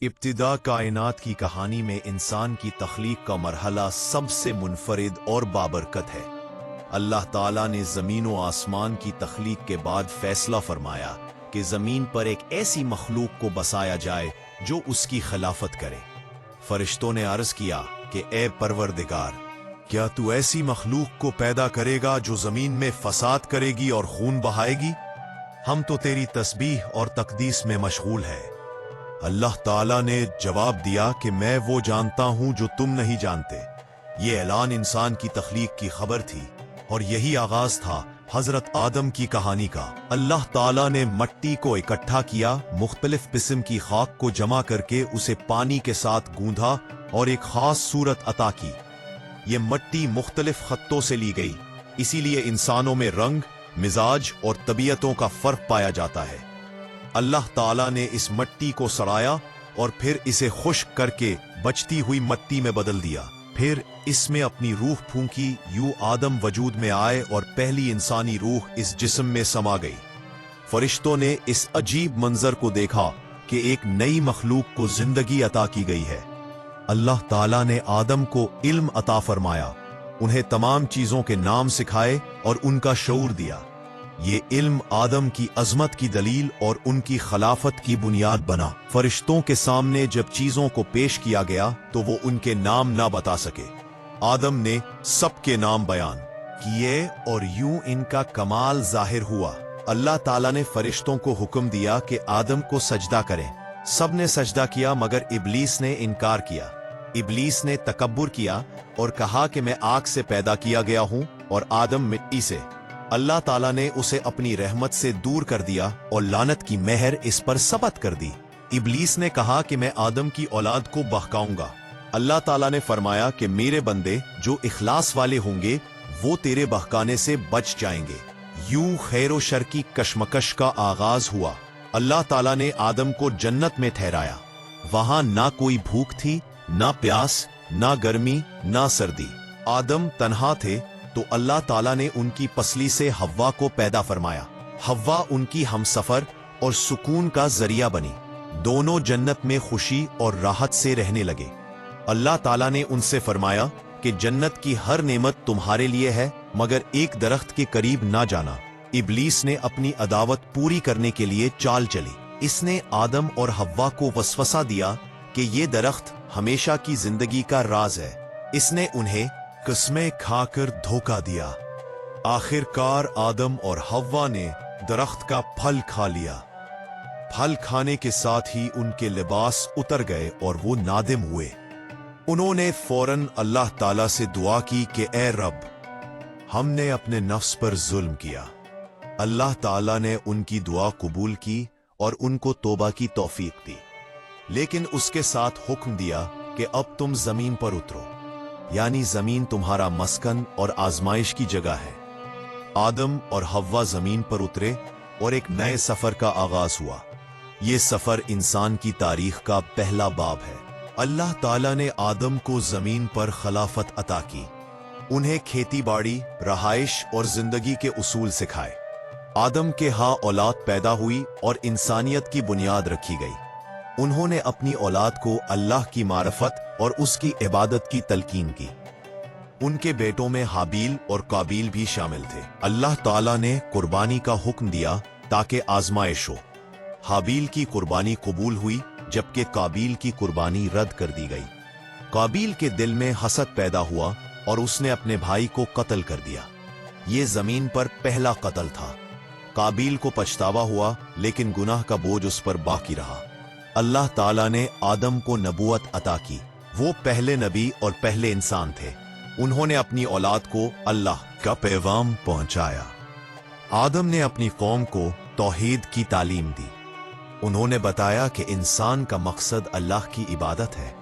इब्तिदा कायनात की कहानी में इंसान की तख्लीक का मरहला सबसे मुनफरिद और बाबरकत है। अल्लाह ताला ने ज़मीन व आसमान की तख्लीक के बाद फैसला फरमाया कि ज़मीन पर एक ऐसी मखलूक को बसाया जाए जो उसकी खिलाफत करे। फरिश्तों ने अर्ज किया कि ए परवरदिगार, क्या तू ऐसी मखलूक को पैदा करेगा जो ज़मीन में फसाद करेगी और खून बहाएगी? हम तो तेरी तस्बीह और तकदीस में मशगूल है। अल्लाह ताला ने जवाब दिया कि मैं वो जानता हूं जो तुम नहीं जानते। ये ऐलान इंसान की तख्लीक की खबर थी और यही आगाज था हजरत आदम की कहानी का। अल्लाह ताला ने मट्टी को इकट्ठा किया, मुख्तलिफ किस्म की खाक को जमा करके उसे पानी के साथ गूंधा और एक खास सूरत अता की। ये मट्टी मुख्तलिफ खत्तों से ली गई, इसीलिए इंसानों में रंग, मिजाज और तबीयतों का फर्क पाया जाता है। अल्लाह ताला ने इस मट्टी को सड़ाया और फिर इसे खुश्क करके बचती हुई मट्टी में बदल दिया। फिर इसमें अपनी रूह फूंकी, यूं आदम वजूद में आए और पहली इंसानी रूह इस जिस्म में समा गई। फरिश्तों ने इस अजीब मंजर को देखा कि एक नई मखलूक को जिंदगी अता की गई है। अल्लाह ताला ने आदम को इल्म अता फरमाया, उन्हें तमाम चीजों के नाम सिखाए और उनका शऊर दिया। ये इल्म आदम की अजमत की दलील और उनकी खिलाफत की बुनियाद बना। फरिश्तों के सामने जब चीजों को पेश किया गया तो वो उनके नाम ना बता सके। आदम ने सबके नाम बयान किए और यूं इनका कमाल जाहिर हुआ। अल्लाह ताला ने फरिश्तों को हुक्म दिया कि आदम को सजदा करें। सब ने सजदा किया मगर इब्लीस ने इनकार किया। इब्लीस ने तकब्बुर किया और कहा कि मैं आग से पैदा किया गया हूं और आदम मिट्टी से। अल्लाह ताला ने उसे अपनी रहमत से दूर कर दिया और लानत की मेहर इस पर सबत कर दी। इब्लीस ने कहा कि मैं आदम की औलाद को बहकाऊंगा। अल्लाह ताला ने फरमाया कि मेरे बंदे जो इखलास वाले होंगे वो तेरे बहकाने से बच जाएंगे। यूं खैर शर की कशमकश का आगाज हुआ। अल्लाह ताला ने आदम को जन्नत में ठहराया। वहां ना कोई भूख थी, ना प्यास, ना गर्मी, ना सर्दी। आदम तन्हा थे तो अल्लाह ताला ने उनकी पसली से हव्वा को पैदा फरमाया। हव्वा उनकी हमसफर और सुकून का जरिया बनी। दोनों जन्नत में खुशी और राहत से रहने लगे। अल्लाह ताला ने उनसे फरमाया कि जन्नत की हर नेमत तुम्हारे लिए है मगर एक दरख्त के करीब ना जाना। इब्लीस ने अपनी अदावत पूरी करने के लिए चाल चली। इसने आदम और हव्वा को वसवसा दिया कि ये दरख्त हमेशा की जिंदगी का राज है। इसने उन्हें कसमें खाकर धोखा दिया। आखिरकार आदम और हव्वा ने दरख्त का फल खा लिया। फल खाने के साथ ही उनके लिबास उतर गए और वो नादिम हुए। उन्होंने फौरन अल्लाह ताला से दुआ की कि ए रब, हमने अपने नफ्स पर जुल्म किया। अल्लाह ताला ने उनकी दुआ कबूल की और उनको तौबा की तौफीक दी, लेकिन उसके साथ हुक्म दिया कि अब तुम जमीन पर उतरो, यानी जमीन तुम्हारा मस्कन और आजमाइश की जगह है। आदम और हव्वा जमीन पर उतरे और एक नए सफर का आगाज हुआ। ये सफर इंसान की तारीख का पहला बाब है। अल्लाह ताला ने आदम को जमीन पर खिलाफत अता की। उन्हें खेती बाड़ी, रहाइश और जिंदगी के उसूल सिखाए। आदम के यहाँ औलाद पैदा हुई और इंसानियत की बुनियाद रखी गई। उन्होंने अपनी औलाद को अल्लाह की मारफत और उसकी इबादत की तलकीन की। उनके बेटों में हाबील और काबील भी शामिल थे। अल्लाह ताला ने कुर्बानी का हुक्म दिया ताकि आजमाइश हो। हाबील की कुर्बानी कबूल हुई जबकि काबील की कुर्बानी रद्द कर दी गई। काबील के दिल में हसद पैदा हुआ और उसने अपने भाई को कत्ल कर दिया। ये जमीन पर पहला कत्ल था। काबील को पछतावा हुआ लेकिन गुनाह का बोझ उस पर बाकी रहा। अल्लाह ताला ने आदम को नबूवत अता की। वो पहले नबी और पहले इंसान थे। उन्होंने अपनी औलाद को अल्लाह का पैगाम पहुंचाया। आदम ने अपनी कौम को तौहीद की तालीम दी। उन्होंने बताया कि इंसान का मकसद अल्लाह की इबादत है।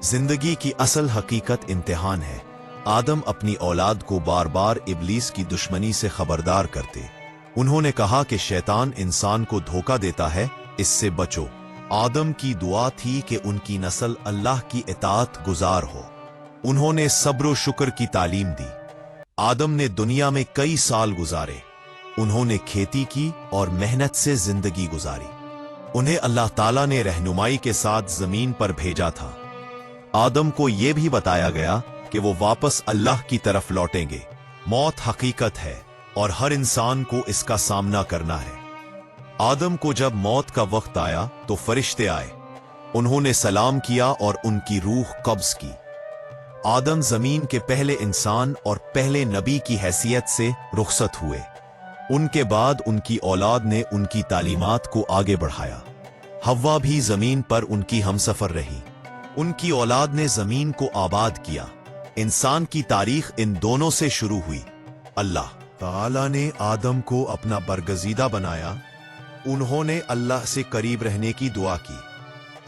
जिंदगी की असल हकीकत इम्तिहान है। आदम अपनी औलाद को बार बार इब्लीस की दुश्मनी से खबरदार करते। उन्होंने कहा कि शैतान इंसान को धोखा देता है, इससे बचो। आदम की दुआ थी कि उनकी नस्ल अल्लाह की इताअत गुजार हो। उन्होंने सब्र व शुक्र की तालीम दी। आदम ने दुनिया में कई साल गुजारे। उन्होंने खेती की और मेहनत से जिंदगी गुजारी। उन्हें अल्लाह ताला ने रहनुमाई के साथ जमीन पर भेजा था। आदम को यह भी बताया गया कि वो वापस अल्लाह की तरफ लौटेंगे। मौत हकीकत है और हर इंसान को इसका सामना करना है। आदम को जब मौत का वक्त आया तो फरिश्ते आए, उन्होंने सलाम किया और उनकी रूह कब्ज की। आदम जमीन के पहले इंसान और पहले नबी की हैसियत से रुखसत हुए। उनके बाद उनकी औलाद ने उनकी तालीमात को आगे बढ़ाया। हव्वा भी जमीन पर उनकी हमसफर रही। उनकी औलाद ने जमीन को आबाद किया। इंसान की तारीख इन दोनों से शुरू हुई। अल्लाह ताला ने आदम को अपना बरगजीदा बनाया। उन्होंने अल्लाह से करीब रहने की दुआ की।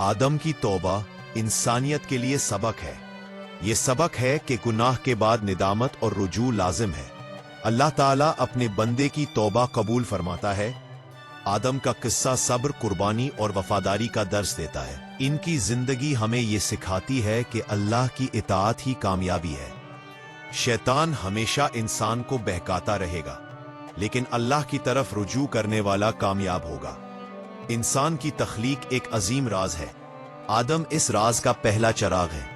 आदम की तौबा इंसानियत के लिए सबक है। ये सबक है कि गुनाह के बाद निदामत और रुजू लाजिम है। अल्लाह ताला अपने बंदे की तौबा कबूल फरमाता है। आदम का किस्सा सब्र, कुर्बानी और वफादारी का दर्स देता है। इनकी जिंदगी हमें ये सिखाती है कि अल्लाह की इताअत ही कामयाबी है। शैतान हमेशा इंसान को बहकाता रहेगा, लेकिन अल्लाह की तरफ रुजू करने वाला कामयाब होगा। इंसान की तख्लीक एक अजीम राज है। आदम इस राज का पहला चराग है।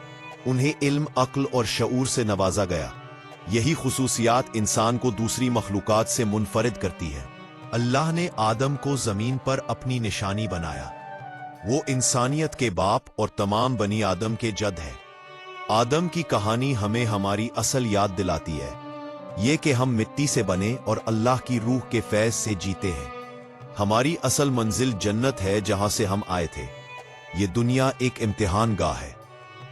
उन्हें इल्म, अक्ल और शऊर से नवाजा गया। यही खुसूसियात इंसान को दूसरी मखलूकात से मुनफरिद करती है। अल्लाह ने आदम को जमीन पर अपनी निशानी बनाया। वो इंसानियत के बाप और तमाम बनी आदम के जद है। आदम की कहानी हमें हमारी असल याद दिलाती है, ये कि हम मिट्टी से बने और अल्लाह की रूह के फैज से जीते हैं। हमारी असल मंजिल जन्नत है, जहां से हम आए थे। ये दुनिया एक इम्तिहान गाह है।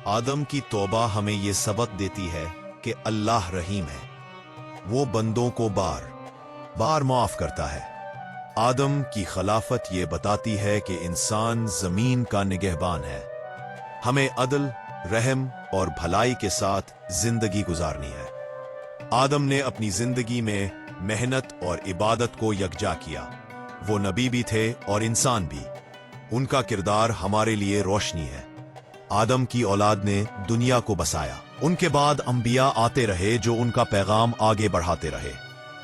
आदम की तौबा हमें ये सबक देती है कि अल्लाह रहीम है। वो बंदों को बार बार माफ करता है। आदम की खिलाफत ये बताती है कि इंसान जमीन का निगहबान है। हमें अदल, रहम और भलाई के साथ जिंदगी गुजारनी है। आदम ने अपनी जिंदगी में मेहनत और इबादत को यकजा किया। वो नबी भी थे और इंसान भी। उनका किरदार हमारे लिए रोशनी है। आदम की औलाद ने दुनिया को बसाया। उनके बाद अंबिया आते रहे जो उनका पैगाम आगे बढ़ाते रहे।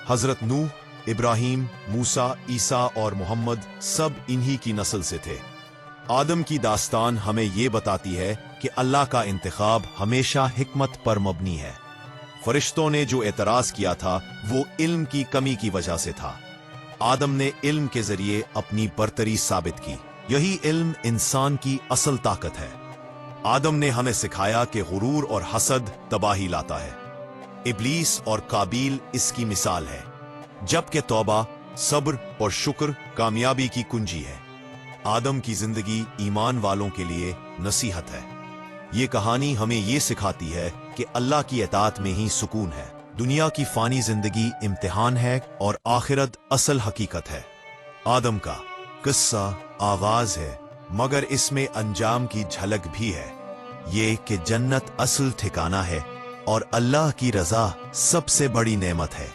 हजरत नूह, इब्राहिम, मूसा, ईसा और मोहम्मद सब इन्हीं की नस्ल से थे। आदम की दास्तान हमें ये बताती है कि अल्लाह का इंतखाब हमेशा हिकमत पर मबनी है। फरिश्तों ने जो एतराज किया था वो इल्म की कमी की वजह से था। आदम ने इल्म के जरिए अपनी बरतरी साबित की। यही इल्म इंसान की असल ताकत है। आदम ने हमें सिखाया कि गुरूर और हसद तबाही लाता है। इब्लीस और काबील इसकी मिसाल है। जबकि तौबा, सब्र और शुक्र कामयाबी की कुंजी है। आदम की जिंदगी ईमान वालों के लिए नसीहत है। ये कहानी हमें ये सिखाती है कि अल्लाह की इताअत में ही सुकून है। दुनिया की फानी जिंदगी इम्तिहान है और आखिरत असल हकीकत है। आदम का किस्सा आगाज है, मगर इसमें अंजाम की झलक भी है। ये कि जन्नत असल ठिकाना है और अल्लाह की रजा सबसे बड़ी नेमत है।